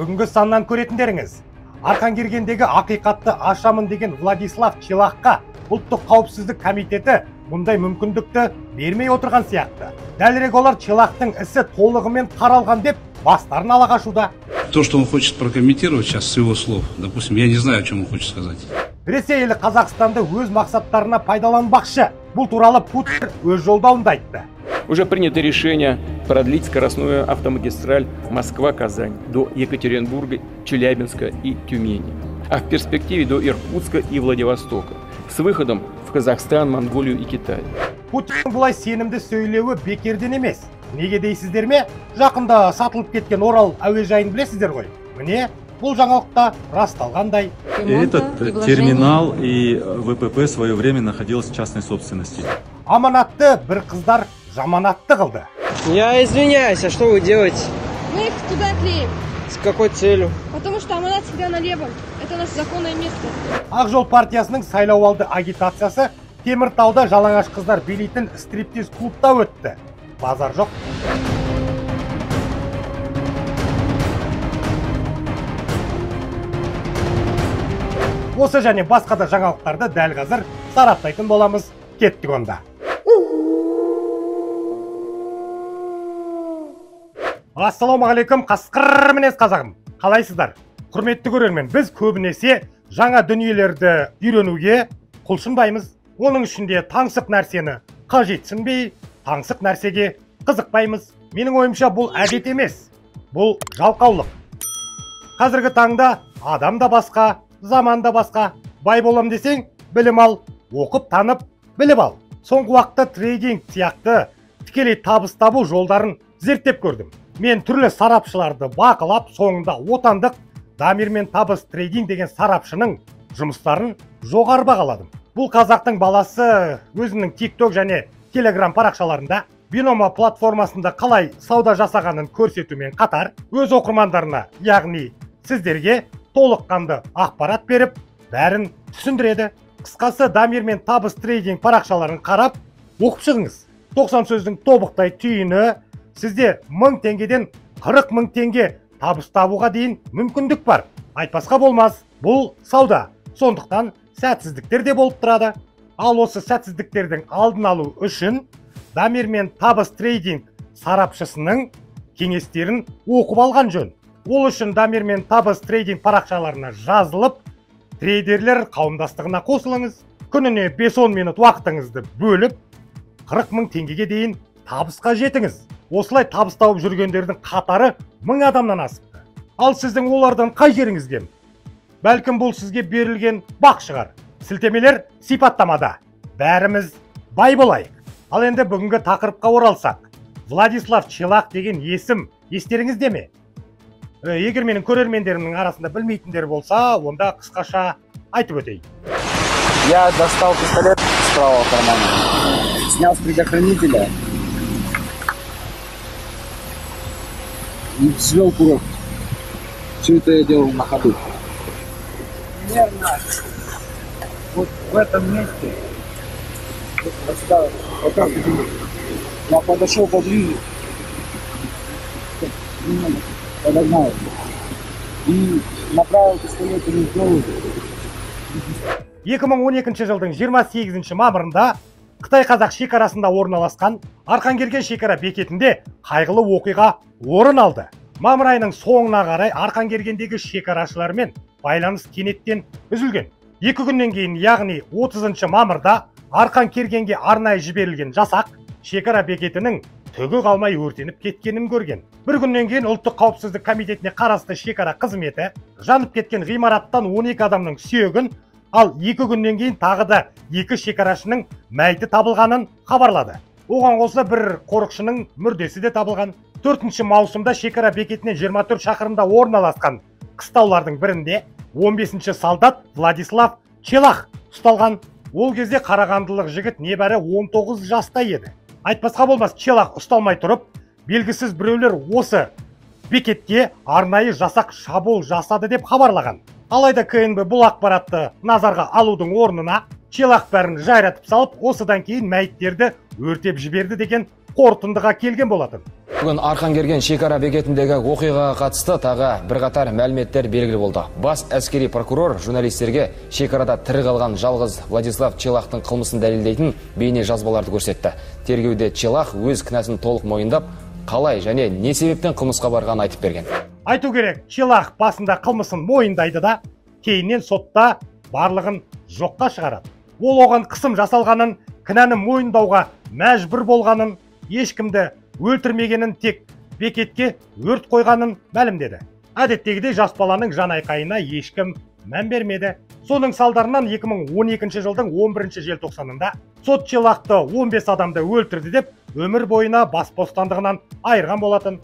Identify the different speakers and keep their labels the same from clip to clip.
Speaker 1: бүгінгі саннан көретіндеріңіз. Арқан-Кергендегі ақиқатты ашамын деген Владислав Челахқа ұлттық қауіпсіздік комитеті мұндай мүмкіндікті бермей отырған сияқты. Дәлірек олар Челахтың ісі толығымен қаралған деп бастарын ала қашуда.
Speaker 2: То, что он хочет прокомментировать сейчас с его слов, допустим, я не знаю, о чем он хочет сказать.
Speaker 1: Ресей елі Қазақстанды өз мақсаттарына пайдаланбақшы. Бұл туралы Путин өз жолдауында айтты.
Speaker 3: Уже принято решение продлить скоростную автомагистраль Москва-Казань до Екатеринбурга, Челябинска и Тюмени, а в перспективе до Иркутска и Владивостока, с выходом в Казахстан, Монголию и Китай.
Speaker 1: Путин бұлай сенімді сөйлеуі бекерден емес. Неге дейсіздер ме? Жақында сатылып кеткен Орал әуежайын білесіздер ғой. Міне, бұл жаңалықта расталғандай.
Speaker 4: Этот терминал и ВПП в свое время находилось в частной собственности.
Speaker 1: Аманатты бір қыздар жаманатты қылды.
Speaker 5: Я извиняюсь, а что вы делаете?
Speaker 6: Мы их туда клеим.
Speaker 5: С какой целью?
Speaker 6: Потому что аманат всегда налево. Это наше законное место.
Speaker 1: Ақ жол партиясының сайлауалды агитациясы Теміртауда жалаңаш қыздар билейтін стриптиз клубта өтті. Базар жоқ. Осы және басқа да жаңалықтарды дәл қазір сараптайтын боламыз. Кеттік онда. Ассалаумағалейкум, қасқыр мінез қазағым. Қалайсыздар? Құрметті көрермен, біз көбінесе жаңа дүниелерді үйренуге құлшынбаймыз. Оның ішінде таңсық нәрсені қажетсінбей, таңсық нәрсеге қызықпаймыз. Менің ойымша бұл әдет емес. Бұл жалқаулық. Қазіргі таңда адам да басқа, заман да басқа. Бай болам десең, білім ал, оқып танып, біліп ал. Соңғы уақытта трейдинг сияқты тікелей табыс табу жолдарын зерттеп көрдім. Мен түрлі сарапшыларды бақылап, соңында отандық Дамир мен Табыс трейдинг деген сарапшының жұмыстарын жоғары бағаладым. Бұл қазақтың баласы өзінің TikTok және Telegram парақшаларында Бинома платформасында қалай сауда жасағанын көрсетумен қатар, өз оқырмандарына, яғни сіздерге толыққанды ақпарат беріп, бәрін түсіндіреді. Қысқасы, Дамир мен Табыс трейдинг парақшаларын қарап, оқып шығыңыз. 90 сөздің тобықтай түйіні, сізде 1000 теңгеден 40 000 теңге табыс табуға дейін мүмкіндік бар. Айтпасқа болмас, бұл сауда. Сондықтан сәтсіздіктер де болып тұрады. Ал осы сәтсіздіктердің алдын алу үшін Дамир мен Табыс трейдинг сарапшысының кеңестерін оқып алған жөн. Ол үшін Дамир мен Табыс трейдинг парақшаларына жазылып, трейдерлер қауымдастығына қосылыңыз. Күніне 5-10 минут уақытыңызды бөліп, 40 000 теңгеге дейін табысқа жетіңіз. Осылай табыс тауып жүргендердің қатары 1000 адамнан асыпты. Ал сіздің олардан қай жеріңіз кем? Бәлкім бұл сізге берілген бақ шығар. Сілтемелер сипаттамада. Бәріміз бай болайық. Ал енді бүгінгі тақырыпқа оралсақ. Владислав Челах деген есім естеріңізде ме? Егер менің көрермендерімнің арасында білмейтіндер болса, онда қысқаша айтып өтейін.
Speaker 7: Я достал пистолет из правого кармана, снял с предохранителя и взвел курок. Все это я делал на ходу. Примерно вот в этом месте, вот сюда, вот так, я подошел поближе, подогнал и направил пистолет в голову.
Speaker 1: 2012 жылдың 28 мамырында Қытай-Қазақ шекарасында орналасқан Арқан-Керген шекара бекетінде қайғылы оқиға орын алды. Мамыр айының соңына қарай Арқан-Кергендегі шекарашылармен байланыс кенеттен үзілген. 2 күннен кейін, яғни 30 мамырда Арқан-Кергенге арнайы жіберілген жасақ шекара бекетінің түгі қалмай өртеніп кеткенін көрген. Бір күннен кейін ұлттық қауіпсіздік комитетіне қарасты шекара қызметі жанып кеткен ғимараттан 12 адамның сүйегін, ал 2 күннен кейін тағы да 2 шекарашының мәйіті табылғанын хабарлады. Оған қоса бір қорықшының мүрдесі де табылған. 4 маусымда шекара бекетінен 24 шақырымда орналасқан қыстаулардың бірінде 15 солдат Владислав Челах ұсталған. Ол кезде қарағандылық жігіт небәрі 19 жаста еді. Айтпасқа болмас, Челах ұсталмай тұрып, белгісіз біреулер осы бекетке арнайы жасақ шабуыл жасады деп хабарлаған. Алайда КНБ бұл ақпаратты назарға алудың орнына Челах бәрін жайратып салып, осыдан кейін мәйіттерді өртеп жіберді деген қорытындыға келген болатын.
Speaker 8: Бүгін Арқан-Керген шекара бекетіндегі оқиғаға қатысты тағы бірқатар мәліметтер белгілі болды. Бас әскери прокурор журналистерге шекарада тірі қалған жалғыз Владислав Челахтың қылмысын дәлелдейтін бейне жазбаларды көрсетті. Тергеуде Челах өз кінәсін толық мойындап, қалай және не себептен қылмысқа барғанын айтып берген.
Speaker 1: Айту керек, Челах басында қылмысын мойындайды да, кейіннен сотта барлығын жоққа шығарады. Ол оған қысым жасалғанын, кінәні мойындауға мәжбүр болғанын, ешкімді өлтірмегенін, тек бекетке өрт қойғанын мәлімдеді. Әдеттегідей жас баланың жан айқайына ешкім мән бермеді. Соның салдарынан 2012 жылдың 11 желтоқсанында сот Челахты 15 адамды өлтірді деп өмір бойына бас бостандығынан айырған болатын.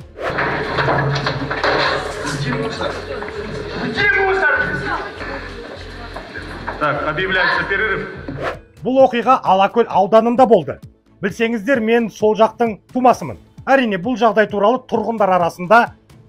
Speaker 9: Так, объявляется перерыв.
Speaker 1: Бұл оқиға Алакөл ауданында болды. Білсеңіздер, мен сол жақтың тумасымын. Әрине, бұл жағдай туралы тұрғындар арасында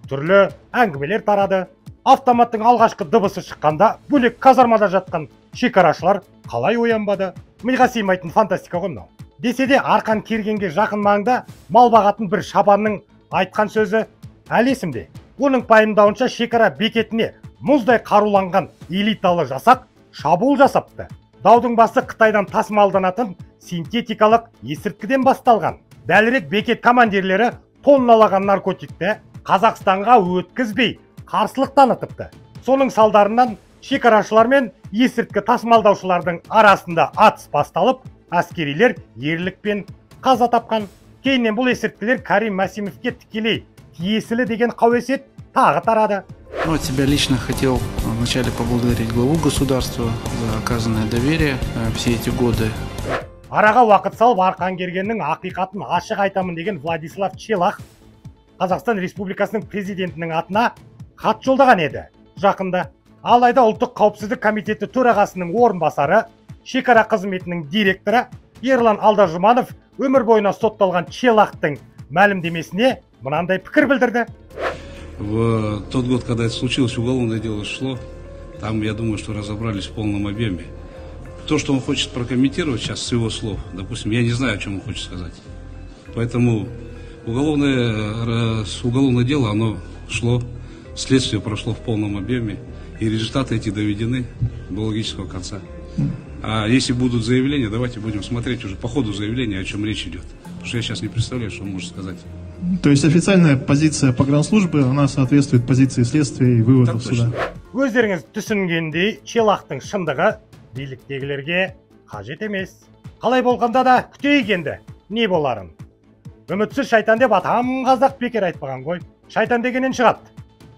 Speaker 1: түрлі әңгімелер тарады. Автоматтың алғашқы дыбысы шыққанда бөлек казармада жатқан шекарашылар қалай оянбады? Миға сыймайтын фантастика ғой мынау. Десе де Арқан-Кергенге жақын маңда мал бағатын бір шабанның айтқан сөзі әлі есімде. Оның пайымдауынша шекара бекетіне мұздай қаруланған элиталы жасақ шабуыл жасапты. Даудың басы Қытайдан тасымалданатын синтетикалық есірткіден басталған. Дәлірек, бекет командирлері тонналаған наркотикті Қазақстанға өткізбей қарсылық танытыпты. Соның салдарынан шекарашылар мен есірткі тасымалдаушылардың арасында атыс басталып, әскерилер ерлікпен қаза тапқан. Кейіннен бұл есірткілер Карим Масимовке тікелей тиесілі деген қауесет тағы тарады.
Speaker 10: От себя лично хотел вначале поблагодарить главу государства за оказанное доверие все эти годы.
Speaker 1: Араға уақыт салып Арқан-Кергеннің ақиқатын ашық айтамын деген Владислав Челах Қазақстан Республикасының президентінің атына хат жолдаған еді жақында. Алайда ұлттық қауіпсіздік комитеті төрағасының орынбасары, шекара қызметінің директоры Ерлан Алдажұманов өмір бойына сотталған Челахтың мәлімдемесіне мынандай пікір білдірді.
Speaker 2: В тот год, когда это случилось, уголовное дело шло, там, я думаю, что разобрались в полном объеме. То, что он хочет прокомментировать сейчас с его слов, допустим, я не знаю, о чем он хочет сказать. Поэтому уголовное дело, оно шло, следствие прошло в полном объеме, и результаты эти доведены до логического конца. А если будут заявления, давайте будем смотреть уже по ходу заявления, о чем речь идет. Потому что я сейчас не представляю, что он может сказать.
Speaker 9: То есть официальная позиция погранслужбы, она соответствует позиции следствия и выводов суда.
Speaker 1: Өздеріңіз түсінгендей, Челахтың шындығы биліктегілерге қажет емес. Қалай болғанда да күтейік енді, не боларын. Үмітсіз шайтан деп атам қазақ бекер айтпаған ғой. Шайтан дегенен шығады.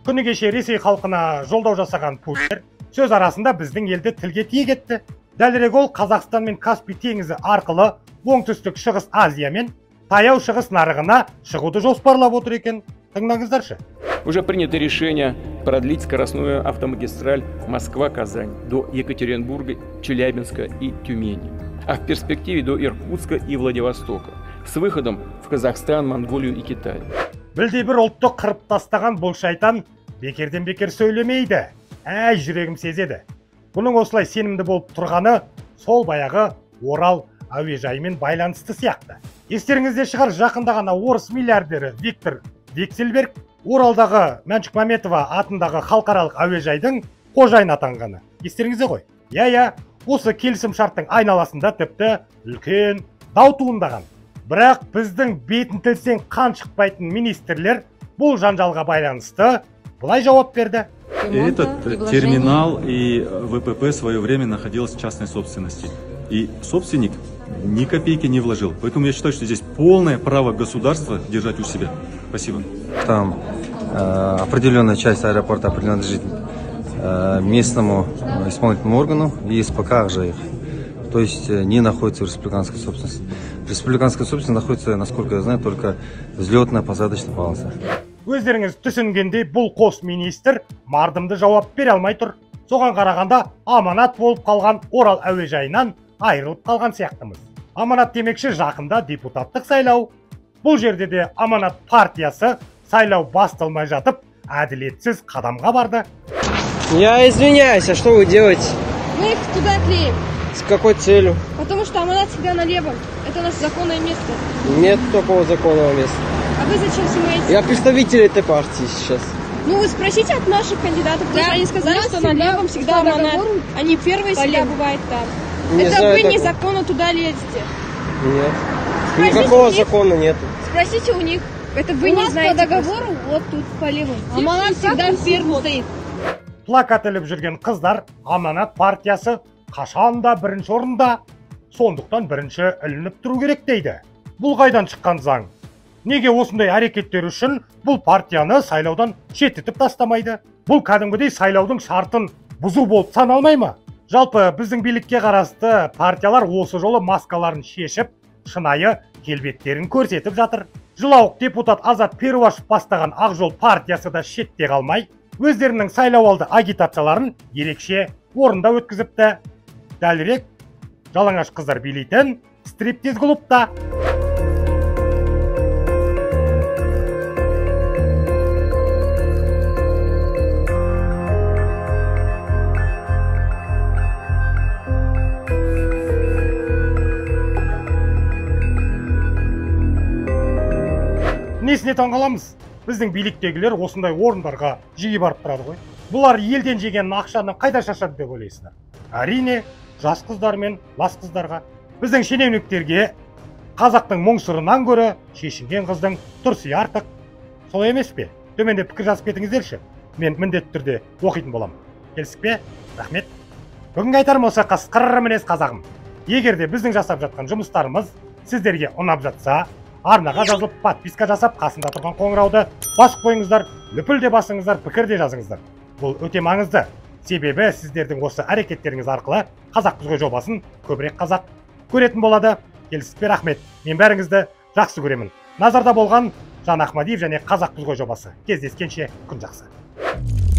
Speaker 1: Күні кеше Ресей халқына жолдау жасаған Путин сөз арасында біздің елді тілге тиек етті. Дәлірек ол Қазақстан мен Каспий теңізі арқылы оңтүстік шығыс Азия мен таяу шығыс нарығына шығуды жоспарлап отыр екен. Тыңдаңыздаршы.
Speaker 3: Уже принято решение продлить скоростную автомагистраль Москва-Казань до Екатеринбурга, Челябинска и Тюмени, а в перспективе до Иркутска и Владивостока, с выходом в Казахстан, Монголию и Китай.
Speaker 1: Білдей бір ұлтты қырып тастаған бұл шайтан бекерден бекер сөйлемейді. Жүрегім сезеді. Бұның осылай сенімді болып тұрғаны сол баяғы Орал әуежайымен байланысты сияқты. Естеріңізде шығар, жақында ғана орыс миллиардері Виктор Виксельберг Оралдағы Мәншүк Мәметова атындағы халықаралық әуежайдың қожайыны атанғаны. Естеріңізде ғой? Осы келісім шарттың айналасында тіпті үлкен дау туындаған. Бірақ біздің бетін тілсең қан шықпайтын министрлер бұл жанжалға байланысты былай жауап берді.
Speaker 4: Этот терминал и ВПП в свое время находилось в частной собственности. И собственник ни копейки не вложил. Поэтому я считаю, что здесь полное право государства держать у себя. Спасибо.
Speaker 11: Там определенная часть аэропорта принадлежит местному исполнительному органу и СПК же их. То есть не находится в республиканской собственности. Республиканская собственность находится, насколько я знаю, только взлетно-посадочная полоса.
Speaker 1: Өздеріңіз түсінгендей, бұл қос министр мардымды жауап бере алмай тұр. Соған қарағанда аманат болып қалған Орал әуежайынан айырылып қалған сияқтымыз. Аманат демекші жақында депутаттық сайлау. Бұл жерде де Аманат партиясы сайлау басталмай жатып, әділетсіз қадамға барды.
Speaker 5: Я извиняюсь, а что вы делаете?
Speaker 6: Мы их туда клеим.
Speaker 5: С какой целью?
Speaker 6: Потому что Аманат всегда на левом. Это наше законное место.
Speaker 5: Нет такого законного места.
Speaker 6: А вы зачем снимаете?
Speaker 5: Я представитель этой партии сейчас.
Speaker 6: Ну вы спросите от наших кандидатов, потому что они сказали, что на левом всегда Аманат. Они первые всегда бывают там.
Speaker 5: Не
Speaker 6: Это
Speaker 5: знаю
Speaker 6: вы
Speaker 5: такого.
Speaker 6: незаконно туда лезете.
Speaker 5: Нет.
Speaker 6: Спросите
Speaker 5: Никакого
Speaker 6: у них.
Speaker 5: закона нет.
Speaker 6: Спросите у них. Это вы
Speaker 12: У
Speaker 6: не
Speaker 12: нас
Speaker 6: знаете.
Speaker 12: по договору вот тут по левому. Аманат всегда первым стоит.
Speaker 1: Плакат іліп жүрген қыздар Аманат партиясы қашанда бірінші орында, сондықтан бірінші ілініп тұру керек дейді. Бұл қайдан шыққан заң? Неге осындай әрекеттер үшін бұл партияны сайлаудан шеттетіп тастамайды? Бұл кәдімгідей сайлаудың шартын бұзу болып саналмай ма? Жалпы біздің билікке қарасты партиялар осы жолы маскаларын шешіп, шынайы келбеттерін көрсетіп жатыр. Жылауық депутат Азат Перуашев бастаған Ақжол партиясы да шетте қалмай, өздерінің сайлауалды агитацияларын ерекше орында өткізіпті. Дәлірек, жалаңаш қыздар билейтін стриптиз клубта. Несіне таңғаламыз? Біздің биліктегілер осындай орындарға жиі барып тұрады ғой. Бұлар елден жеген ақшаны қайда шашады деп ойлайсыздар? Әрине, жас қыздар мен лас қыздарға. Біздің шенеуніктерге қазақтың мұң сырынан гөрі шешінген қыздың тұрсы артық. Солай емес пе? Төменде пікір жазып кетіңіздерші. Мен міндетті түрде оқитын боламын. Келістік пе? Рахмет. Бүгінгі айтарым осы қасқыр мінез қазағым. Егер де біздің жасап жатқан жұмыстарымыз сіздерге ұнап жатса, арнаға жазылып, подписка жасап, қасында тұрған қоңырауды басып қойыңыздар, лүпіл басыңыздар, пікір де жазыңыздар. Бұл өте маңызды. Себебі сіздердің осы әрекеттеріңіз арқылы Қазақпыз ғой жобасын көбірек қазақ көретін болады. Келістік пе? Рахмет. Мен бәріңізді жақсы көремін. Назарда болған Жан Ахмадиев және Қазақпыз ғой жобасы. Кездескенше күн жақсы.